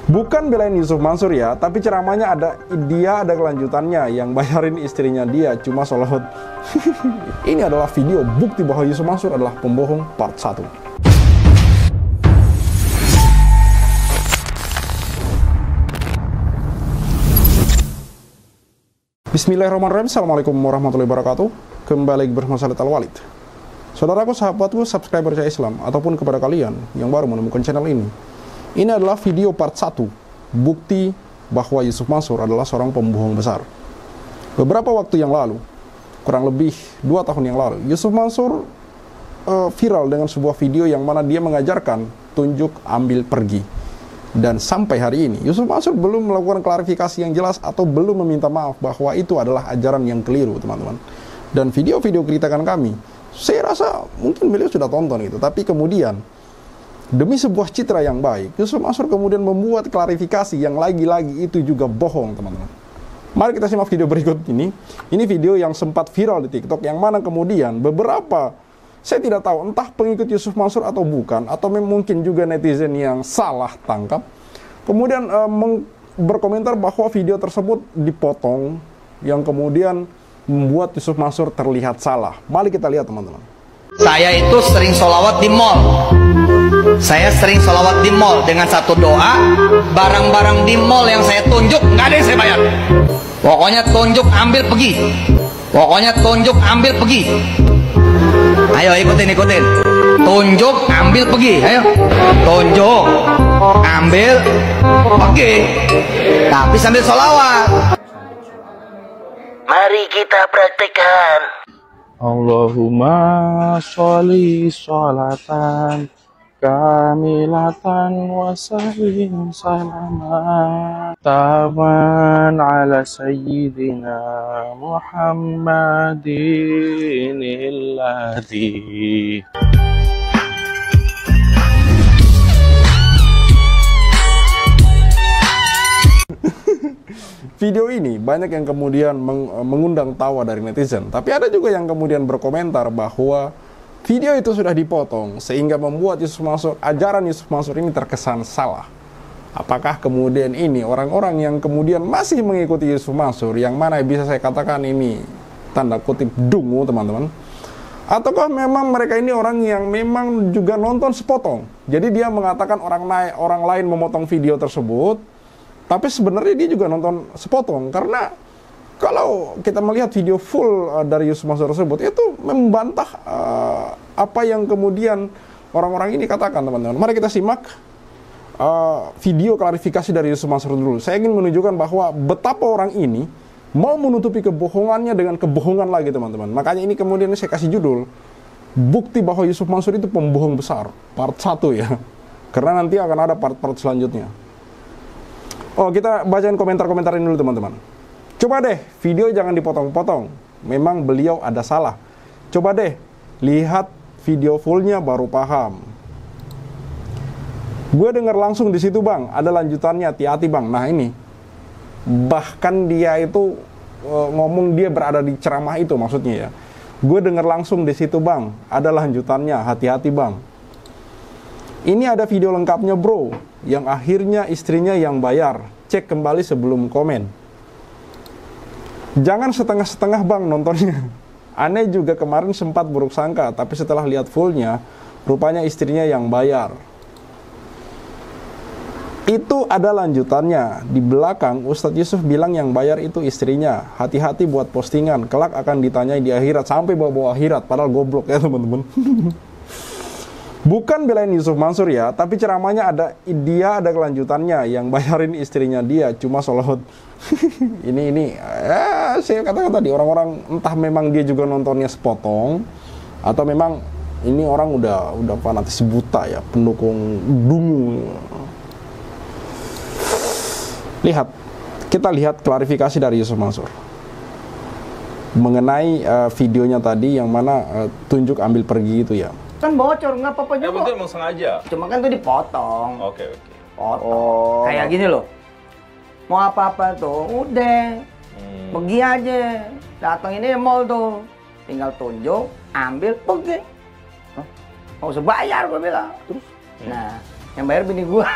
Bukan belain Yusuf Mansur ya, tapi ceramahnya ada kelanjutannya, yang bayarin istrinya dia cuma sholawat. Ini adalah video bukti bahwa Yusuf Mansur adalah pembohong part 1. Bismillahirrahmanirrahim. Assalamualaikum warahmatullahi wabarakatuh. Kembali bersama saya Al-Walid. Saudaraku, sahabatku, subscriber saya Islam, ataupun kepada kalian yang baru menemukan channel ini. Ini adalah video part 1, bukti bahwa Yusuf Mansur adalah seorang pembohong besar. Beberapa waktu yang lalu, kurang lebih 2 tahun yang lalu, Yusuf Mansur viral dengan sebuah video yang mana dia mengajarkan tunjuk ambil pergi. Dan sampai hari ini, Yusuf Mansur belum melakukan klarifikasi yang jelas atau belum meminta maaf bahwa itu adalah ajaran yang keliru, teman-teman. Dan video-video kritikan kami, saya rasa mungkin beliau sudah tonton itu, tapi kemudian demi sebuah citra yang baik, Yusuf Mansur kemudian membuat klarifikasi yang lagi-lagi itu juga bohong, teman-teman. Mari kita simak video berikut ini. Ini video yang sempat viral di TikTok, yang mana kemudian beberapa, saya tidak tahu entah pengikut Yusuf Mansur atau bukan, atau mungkin juga netizen yang salah tangkap, kemudian berkomentar bahwa video tersebut dipotong, yang kemudian membuat Yusuf Mansur terlihat salah. Mari kita lihat, teman-teman. Saya itu sering sholawat di mall. Saya sering sholawat di mall dengan satu doa. Barang-barang di mall yang saya tunjuk nggak ada yang saya bayar. Pokoknya tunjuk ambil pergi. Pokoknya tunjuk ambil pergi. Ayo ikutin. Tunjuk ambil pergi. Ayo. Tunjuk ambil pergi. Tapi sambil sholawat. Mari kita praktekkan. Allahumma sholli sholatan kamilatan wa sallim salaman taman ala sayyidina Muhammadin illadhi. Video ini banyak yang kemudian mengundang tawa dari netizen, tapi ada juga yang kemudian berkomentar bahwa video itu sudah dipotong sehingga membuat ajaran Yusuf Mansur ini terkesan salah. Apakah kemudian ini orang-orang yang kemudian masih mengikuti Yusuf Mansur, yang mana bisa saya katakan ini tanda kutip dungu, teman-teman? Ataukah memang mereka ini orang yang memang juga nonton sepotong? Jadi dia mengatakan orang lain memotong video tersebut, tapi sebenarnya dia juga nonton sepotong, karena kalau kita melihat video full dari Yusuf Mansur tersebut, itu membantah apa yang kemudian orang-orang ini katakan, teman-teman. Mari kita simak video klarifikasi dari Yusuf Mansur dulu. Saya ingin menunjukkan bahwa betapa orang ini mau menutupi kebohongannya dengan kebohongan lagi, teman-teman. Makanya ini kemudian saya kasih judul, bukti bahwa Yusuf Mansur itu pembohong besar, part 1 ya. Karena nanti akan ada part-part selanjutnya. Oh, kita bacain komentar-komentar ini dulu, teman-teman. Coba deh, video jangan dipotong-potong. Memang beliau ada salah. Coba deh, lihat video fullnya baru paham. Gue dengar langsung di situ, Bang. Ada lanjutannya, hati-hati, Bang. Nah, ini. Bahkan dia itu ngomong dia berada di ceramah itu, maksudnya ya. Gue dengar langsung di situ, Bang. Ada lanjutannya, hati-hati, Bang. Ini ada video lengkapnya, bro, yang akhirnya istrinya yang bayar. Cek kembali sebelum komen. Jangan setengah-setengah, Bang, nontonnya. Aneh juga kemarin sempat buruk sangka, tapi setelah lihat fullnya, rupanya istrinya yang bayar. Itu ada lanjutannya. Di belakang, Ustadz Yusuf bilang yang bayar itu istrinya. Hati-hati buat postingan, kelak akan ditanyai di akhirat. Sampai bawa-bawa akhirat, padahal goblok ya, teman-teman. Bukan belain Yusuf Mansur ya, tapi ceramahnya ada kelanjutannya, yang bayarin istrinya dia cuma sholawat. ini saya katakan tadi, orang-orang entah memang dia juga nontonnya sepotong, atau memang ini orang udah fanatis buta ya, pendukung dungu. Kita lihat klarifikasi dari Yusuf Mansur mengenai videonya tadi, yang mana tunjuk ambil pergi itu ya. Kan bocor, nggak apa-apa juga. Mungkin emang sengaja. Cuma kan tuh dipotong. Oke. Potong. Oh. Kayak gini loh. Mau apa-apa tuh, udah. Pergi aja. Datang ini mall tuh. Tinggal tunjuk, ambil, pergi. Nggak usah bayar, gue bilang. Terus? Nah, yang bayar bini gua.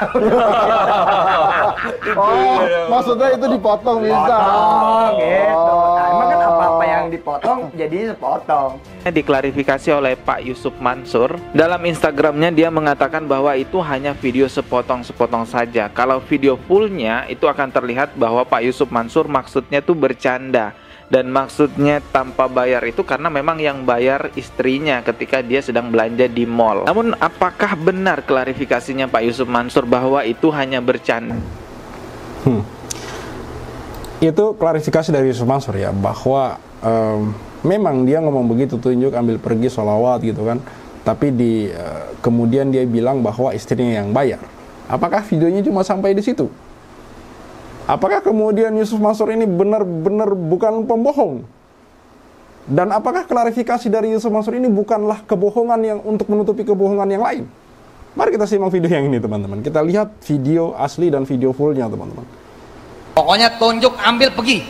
Oh, maksudnya itu dipotong bisa. Oh, gitu. Nah, emang kan apa-apa yang dipotong jadi sepotong. Diklarifikasi oleh Pak Yusuf Mansur. Dalam Instagramnya dia mengatakan bahwa itu hanya video sepotong-sepotong saja. Kalau video fullnya itu akan terlihat bahwa Pak Yusuf Mansur maksudnya tuh bercanda. Dan maksudnya tanpa bayar itu karena memang yang bayar istrinya ketika dia sedang belanja di mall. Namun apakah benar klarifikasinya Pak Yusuf Mansur bahwa itu hanya bercanda? Itu klarifikasi dari Yusuf Mansur ya, bahwa memang dia ngomong begitu, tunjuk ambil pergi sholawat gitu kan. Tapi kemudian dia bilang bahwa istrinya yang bayar. Apakah videonya cuma sampai di situ? Apakah kemudian Yusuf Mansur ini benar-benar bukan pembohong? Dan apakah klarifikasi dari Yusuf Mansur ini bukanlah kebohongan yang untuk menutupi kebohongan yang lain? Mari kita simak video yang ini teman-teman. Kita lihat video asli dan video fullnya teman-teman. Pokoknya tunjuk ambil pergi.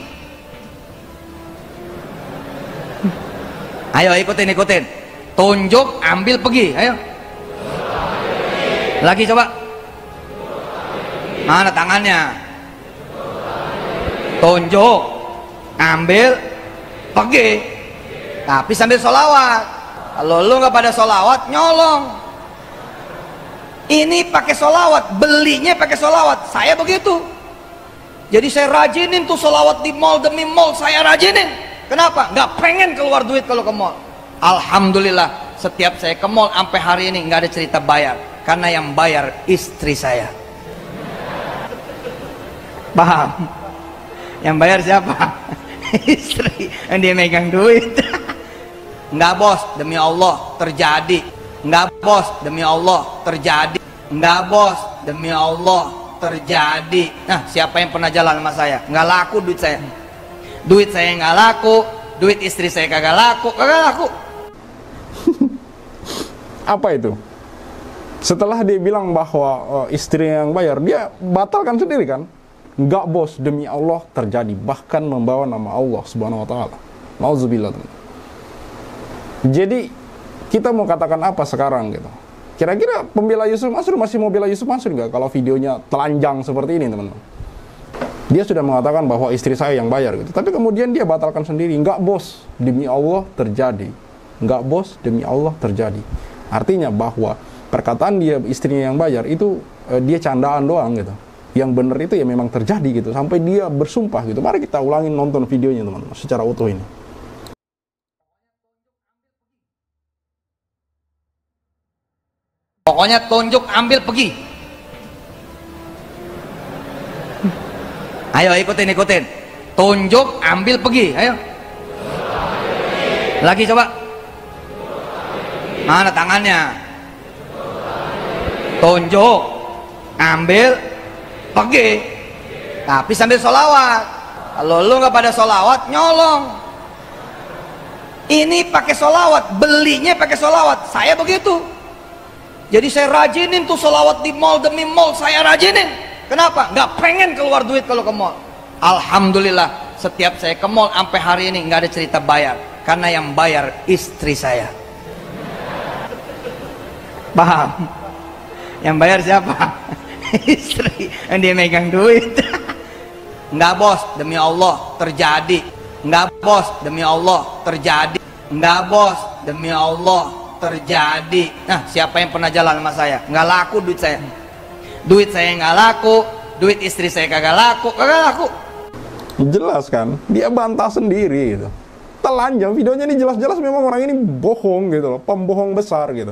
Ayo ikutin. Tunjuk ambil pergi. Ayo. Lagi coba. Mana tangannya? Tunjuk ambil pergi. Tapi sambil sholawat. Kalau lu nggak pada sholawat, nyolong. Ini pakai sholawat, belinya pakai sholawat. Saya begitu. Jadi saya rajinin tuh sholawat di mall demi mall, saya rajinin. Kenapa? Nggak pengen keluar duit kalau ke mall. Alhamdulillah, setiap saya ke mall sampai hari ini nggak ada cerita bayar. Karena yang bayar istri saya. Paham? Yang bayar siapa? Istri. Yang dia megang duit. Enggak bos, demi Allah terjadi. Enggak bos, demi Allah terjadi. Enggak bos, demi Allah terjadi. Nah, siapa yang pernah jalan sama saya? Enggak laku duit saya. Duit saya enggak laku, duit istri saya kagak laku. Apa itu? Setelah dia bilang bahwa istri yang bayar, dia batalkan sendiri kan? Enggak bos, demi Allah terjadi, bahkan membawa nama Allah subhanahu wa ta'ala. Nauzubillah. Jadi kita mau katakan apa sekarang gitu? Kira-kira pembela Yusuf Mansur masih mau bela Yusuf Mansur nggak kalau videonya telanjang seperti ini teman-teman? Dia sudah mengatakan bahwa istri saya yang bayar gitu, tapi kemudian dia batalkan sendiri. Enggak bos, demi Allah terjadi. Enggak bos, demi Allah terjadi. Artinya bahwa perkataan dia istrinya yang bayar itu dia candaan doang gitu. Yang benar itu ya memang terjadi gitu, sampai dia bersumpah gitu. Mari kita ulangin nonton videonya teman-teman secara utuh ini. Pokoknya tunjuk ambil pergi. Ayo ikutin. Tunjuk ambil pergi. Ayo. Lagi coba. Mana tangannya? Tunjuk ambil pergi. Tapi sambil sholawat. Kalau lu nggak pada sholawat, nyolong. Ini pakai sholawat, belinya pakai sholawat. Saya begitu. Jadi saya rajinin tuh sholawat di mall demi mall, saya rajinin. Kenapa? Nggak pengen keluar duit kalau ke mall. Alhamdulillah, setiap saya ke mall sampai hari ini nggak ada cerita bayar. Karena yang bayar istri saya. Paham? Yang bayar siapa? Istri. Yang dia megang duit. Enggak bos, demi Allah terjadi. Enggak bos, demi Allah terjadi. Enggak bos, demi Allah terjadi. Nah, siapa yang pernah jalan sama saya? Enggak laku duit saya. Duit saya enggak laku, duit istri saya kagak laku. Jelas kan? Dia bantah sendiri gitu. Telanjang, videonya ini jelas-jelas memang orang ini bohong gitu loh, pembohong besar gitu.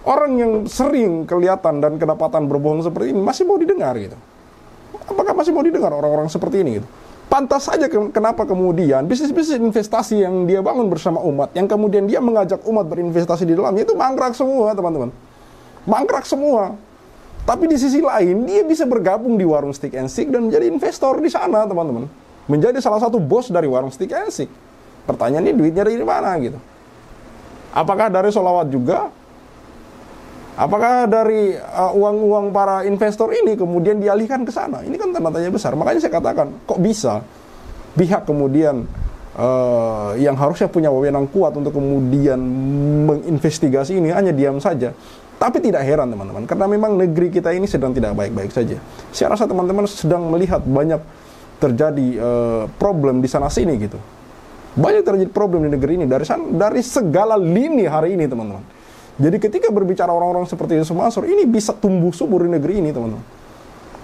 Orang yang sering kelihatan dan kedapatan berbohong seperti ini masih mau didengar gitu. Apakah masih mau didengar orang-orang seperti ini gitu? Pantas saja kenapa kemudian bisnis-bisnis investasi yang dia bangun bersama umat, yang kemudian dia mengajak umat berinvestasi di dalamnya itu mangkrak semua teman-teman. Mangkrak semua. Tapi di sisi lain dia bisa bergabung di warung Stick and Stick dan menjadi investor di sana teman-teman. Menjadi salah satu bos dari warung Stick and Stick. Pertanyaannya duitnya dari mana gitu? Apakah dari sholawat juga? Apakah dari uang-uang para investor ini kemudian dialihkan ke sana? Ini kan tanda tanya besar. Makanya saya katakan, kok bisa pihak kemudian yang harusnya punya wewenang kuat untuk kemudian menginvestigasi ini hanya diam saja, Tapi tidak heran teman-teman, karena memang negeri kita ini sedang tidak baik-baik saja. Saya rasa teman-teman sedang melihat banyak terjadi problem di sana-sini gitu. Banyak terjadi problem di negeri ini dari segala lini hari ini teman-teman. Jadi ketika berbicara orang-orang seperti Yusuf Mansur, ini bisa tumbuh subur di negeri ini teman-teman.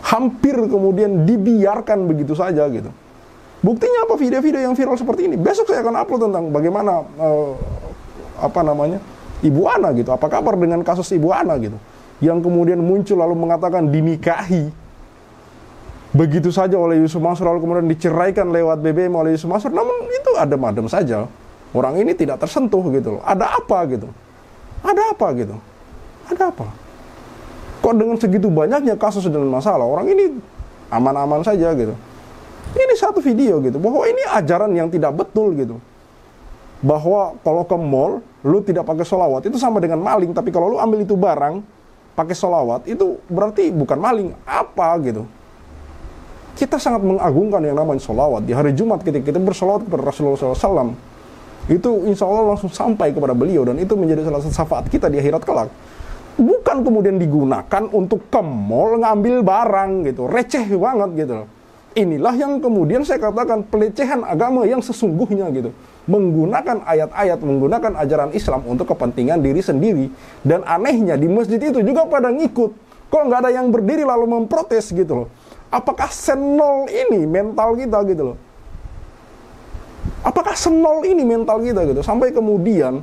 Hampir kemudian dibiarkan begitu saja gitu. Buktinya apa? Video-video yang viral seperti ini. Besok saya akan upload tentang bagaimana Ibu Ana gitu. Apa kabar dengan kasus Ibu Ana gitu, yang kemudian muncul lalu mengatakan dinikahi begitu saja oleh Yusuf Mansur, lalu kemudian diceraikan lewat BBM oleh Yusuf Mansur. Namun itu adem-adem saja. Orang ini tidak tersentuh gitu loh. Ada apa gitu? Ada apa gitu? Ada apa? Kok dengan segitu banyaknya kasus dan masalah, orang ini aman-aman saja gitu. Ini satu video gitu, bahwa ini ajaran yang tidak betul gitu. Bahwa kalau ke mall, lu tidak pakai sholawat, itu sama dengan maling. Tapi kalau lu ambil itu barang, pakai sholawat, itu berarti bukan maling. Apa gitu? Kita sangat mengagungkan yang namanya sholawat. Di hari Jumat ketika kita bersolawat kepada Rasulullah SAW, itu insya Allah langsung sampai kepada beliau. Dan itu menjadi salah satu syafaat kita di akhirat kelak. Bukan kemudian digunakan untuk ke mall ngambil barang gitu. Receh banget gitu. Inilah yang kemudian saya katakan pelecehan agama yang sesungguhnya gitu. Menggunakan ayat-ayat, menggunakan ajaran Islam untuk kepentingan diri sendiri. Dan anehnya di masjid itu juga pada ngikut. Kok nggak ada yang berdiri lalu memprotes gitu loh. Apakah senol ini mental kita gitu loh? Apakah senol ini mental kita gitu? Sampai kemudian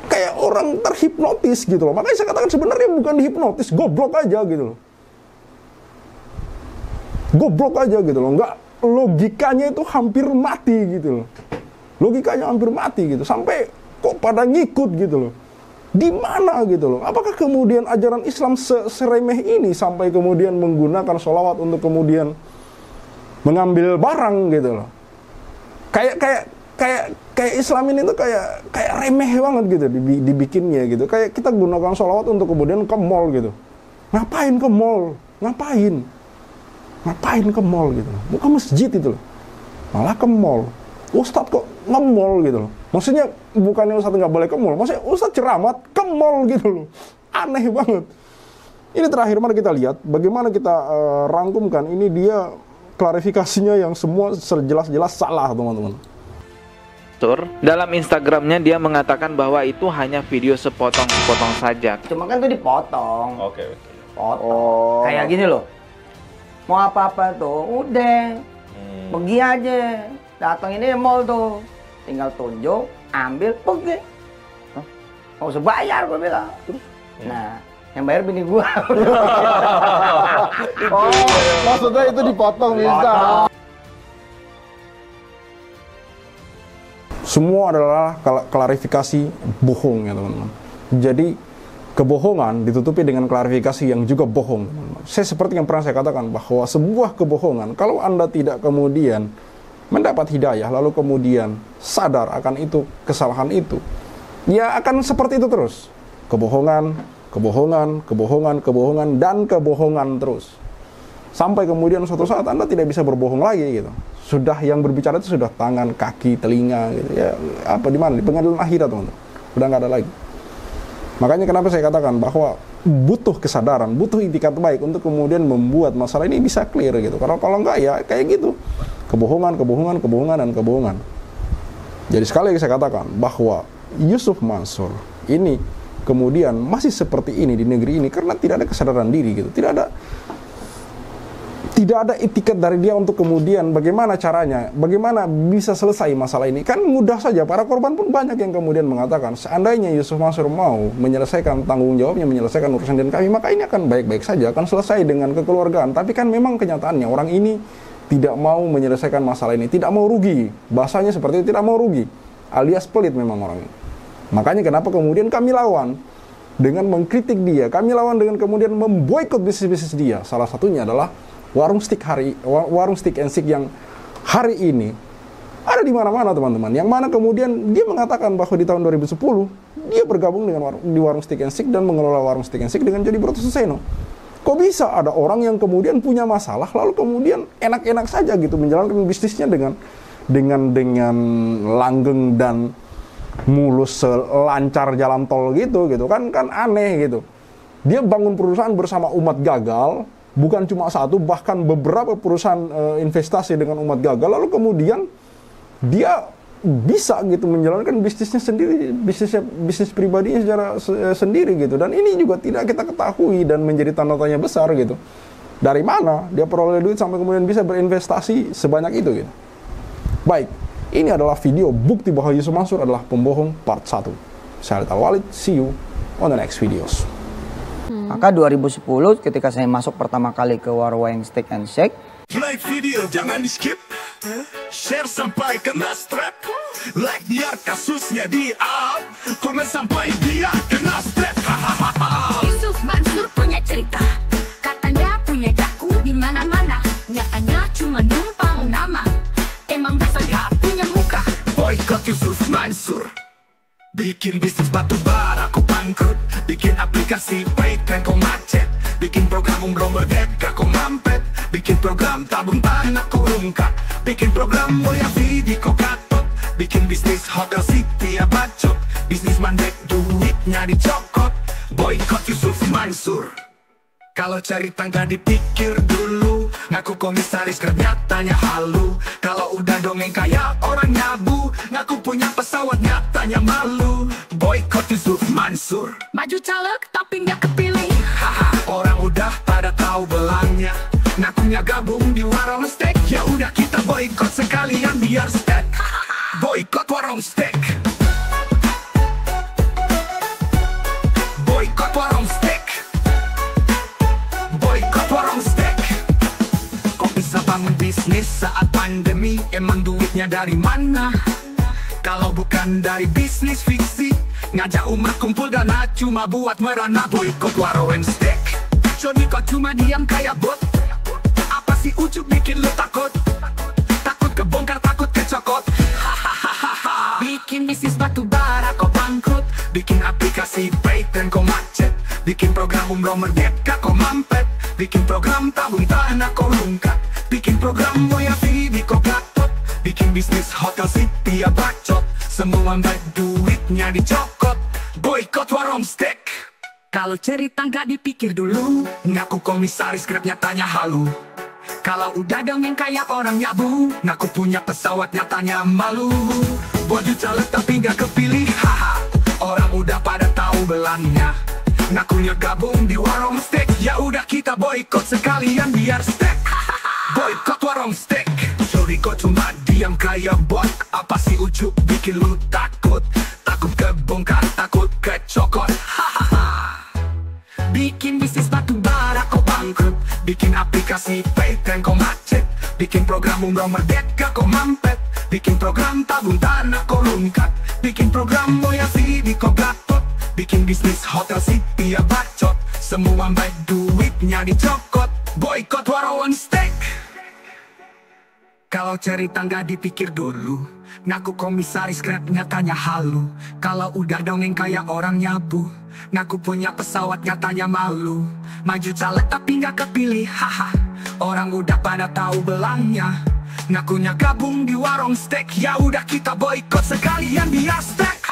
kayak orang terhipnotis gitu loh. Makanya saya katakan sebenarnya bukan dihipnotis, goblok aja gitu loh. Goblok aja gitu loh. Nggak, logikanya itu hampir mati gitu loh. Logikanya hampir mati gitu. Sampai kok pada ngikut gitu loh. Di mana gitu loh? Apakah kemudian ajaran Islam seremeh ini sampai kemudian menggunakan sholawat untuk kemudian mengambil barang gitu loh? Kayak Islam ini tuh kayak remeh banget gitu dibikinnya gitu. Kayak kita gunakan sholawat untuk kemudian ke mall gitu. Ngapain ke mall? Ngapain ke mall gitu? Bukan masjid itu loh. Malah ke mall. Ustadz kok nge-mall gitu loh. Maksudnya bukannya Ustadz nggak boleh ke mall, maksudnya Ustadz ceramah ke mall gitu loh. Aneh banget. Ini terakhir mari kita lihat bagaimana kita rangkumkan. Ini dia klarifikasinya yang semua sejelas-jelas salah teman-teman. Dalam Instagramnya dia mengatakan bahwa itu hanya video sepotong-sepotong saja. Cuma kan tuh dipotong. Oke. Potong. Kayak gini loh. Mau apa-apa tuh, udah. Pergi aja. Datang ini mall tuh. Tinggal tunjuk, ambil, pergi. Nggak usah bayar, gue bilang. Nah, yang bayar bini gue. Maksudnya itu dipotong bisa. Semua adalah klarifikasi bohong ya teman-teman. Jadi kebohongan ditutupi dengan klarifikasi yang juga bohong teman-teman. Saya seperti yang pernah saya katakan bahwa sebuah kebohongan, kalau Anda tidak kemudian mendapat hidayah lalu kemudian sadar akan itu, kesalahan itu, ya akan seperti itu terus. Kebohongan, dan kebohongan terus. Sampai kemudian suatu saat Anda tidak bisa berbohong lagi gitu. Sudah yang berbicara itu sudah tangan, kaki, telinga gitu. Ya apa di mana? Di pengadilan akhirat teman-teman. Udah nggak ada lagi. Makanya kenapa saya katakan bahwa butuh kesadaran, butuh itikat baik untuk kemudian membuat masalah ini bisa clear gitu. Kalau enggak ya kayak gitu. Kebohongan, dan kebohongan. Jadi sekali lagi saya katakan bahwa Yusuf Mansur ini kemudian masih seperti ini di negeri ini karena tidak ada kesadaran diri gitu. Tidak ada etiket dari dia untuk kemudian bagaimana caranya, bagaimana bisa selesai masalah ini. Kan mudah saja, para korban pun banyak yang kemudian mengatakan seandainya Yusuf Mansur mau menyelesaikan tanggung jawabnya, menyelesaikan urusan dengan kami, maka ini akan baik-baik saja, akan selesai dengan kekeluargaan. Tapi kan memang kenyataannya orang ini tidak mau menyelesaikan masalah ini, tidak mau rugi. Bahasanya seperti itu, tidak mau rugi, alias pelit memang orang ini. Makanya kenapa kemudian kami lawan dengan mengkritik dia, kami lawan dengan kemudian memboikot bisnis-bisnis dia. Salah satunya adalah warung steak and shake yang hari ini ada di mana-mana teman-teman. Yang mana kemudian dia mengatakan bahwa di tahun 2010 dia bergabung dengan di warung steak and shake dan mengelola warung steak and shake dengan Jody Broto Suseno. Kok bisa ada orang yang kemudian punya masalah lalu kemudian enak-enak saja gitu menjalankan bisnisnya dengan langgeng dan mulus selancar jalan tol gitu kan aneh gitu. Dia bangun perusahaan bersama umat gagal, bukan cuma satu, bahkan beberapa perusahaan investasi dengan umat gagal, lalu kemudian dia bisa gitu menjalankan bisnisnya sendiri, bisnis pribadinya secara sendiri gitu. Dan ini juga tidak kita ketahui dan menjadi tanda tanya besar gitu. Dari mana dia peroleh duit sampai kemudian bisa berinvestasi sebanyak itu gitu. Baik, ini adalah video bukti bahwa Yusuf Mansur adalah pembohong part 1. Saya Khalid Al-Walid, see you on the next videos. Maka 2010 ketika saya masuk pertama kali ke warung Steak and Shake, like video jangan di skip, share sampai kena strap, like biar kasusnya di up, komen sampai dia kena strap. Yusuf Mansur punya cerita, katanya punya jaku di mana-mana, nyatanya cuma numpang nama, emang dasar gak punya muka. Boykot Yusuf Mansur, bikin bisnis batu bara aku bangkrut, bikin aplikasi Paytm kau macet, bikin program umroh merdeka kau mampet, bikin program tabung tanah kau rungkak, bikin program mulia video kau katot, bikin bisnis hotel city ya bacot, bisnis mandek duitnya dicokot. Boykot Yusuf Mansur, kalau cari tangga dipikir dulu, ngaku komisaris nyatanya halu, kalau udah dongeng kayak orang nyabu, ngaku punya pesawat nyatanya malu. Boykot Yusuf Mansur, Maju caleg tapi nggak kepilih. haha, orang udah pada tahu belangnya, ngakunya gabung di warung steak, ya udah kita boykot sekalian biar steak. Boykot warung steak, boykot warung steak, boykot warung steak. Kok bisa bangun bisnis saat pandemi, emang duitnya dari mana? Kalau bukan dari bisnis fiksi, ngajak umat kumpul dana cuma buat merana. Boykot warung steak, Johnny kok cuma diam kayak bot, apa sih ujuk bikin lu takut? Takut kebongkar, takut kecokot. Bikin bisnis batu bara kok bangkrut, bikin aplikasi Paytm kok macet, bikin program umroh merdeka kok mampet, bikin program tabung tanah kok rungkat, bikin program moya video kok gatot, bikin bisnis hotel city ya bacot, semua baik duitnya dicokot. Boykot warung steak, kalau cerita nggak dipikir dulu, ngaku komisaris Grab nyatanya halu, kalau udah dongeng kayak orang nyabu, ngaku punya pesawat nyatanya malu. Baju caleg tapi nggak kepilih, haha, orang udah pada tahu belangnya, ngakunya gabung di warung steak, ya udah kita boykot sekalian biar steak. Boykot warung steak, sorry kok cuma diam kayak bot, apa sih ujuk bikin lu takut? Takut kebongkar, takut kecokot. Bikin bisnis batu bara kok bangkrut, bikin aplikasi Paytm kok macet, bikin program umroh merdeka kok mampet, bikin program tabung tanah kok rungkat, bikin program moya video kok gatot, bikin bisnis hotel city ya bacot, semua baik duitnya dicokot. Boykot warung steak, kalau cerita nggak dipikir dulu, ngaku komisaris Grab nyatanya halu, kalau udah dongeng kayak orang nyabu, ngaku punya pesawat nyatanya malu. Maju caleg tapi nggak kepilih, haha, orang udah pada tahu belangnya, ngakunya gabung di warung steak, ya udah kita boykot sekalian biar steak.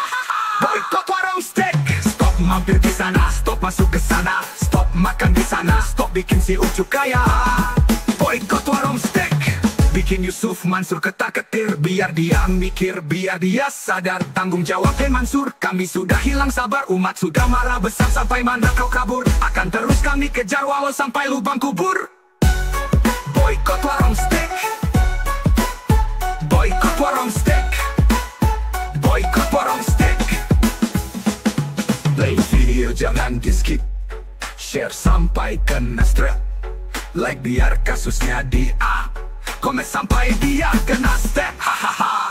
Boykot warung steak, stop mampir di sana, stop masuk ke sana, stop makan di sana, stop bikin si ujuk kaya. Boykot warung steak, bikin Yusuf Mansur ketar-ketir, biar dia mikir, biar dia sadar tanggung jawabnya Mansur. Kami sudah hilang sabar, umat sudah marah besar, sampai mana kau kabur, akan terus kami kejar walau sampai lubang kubur. Boykot warung steak, boykot warung steak, boykot warung steak. Play video jangan di skip, share sampai kena strap, like biar kasusnya di up, komen sampai dia kena step, hahaha.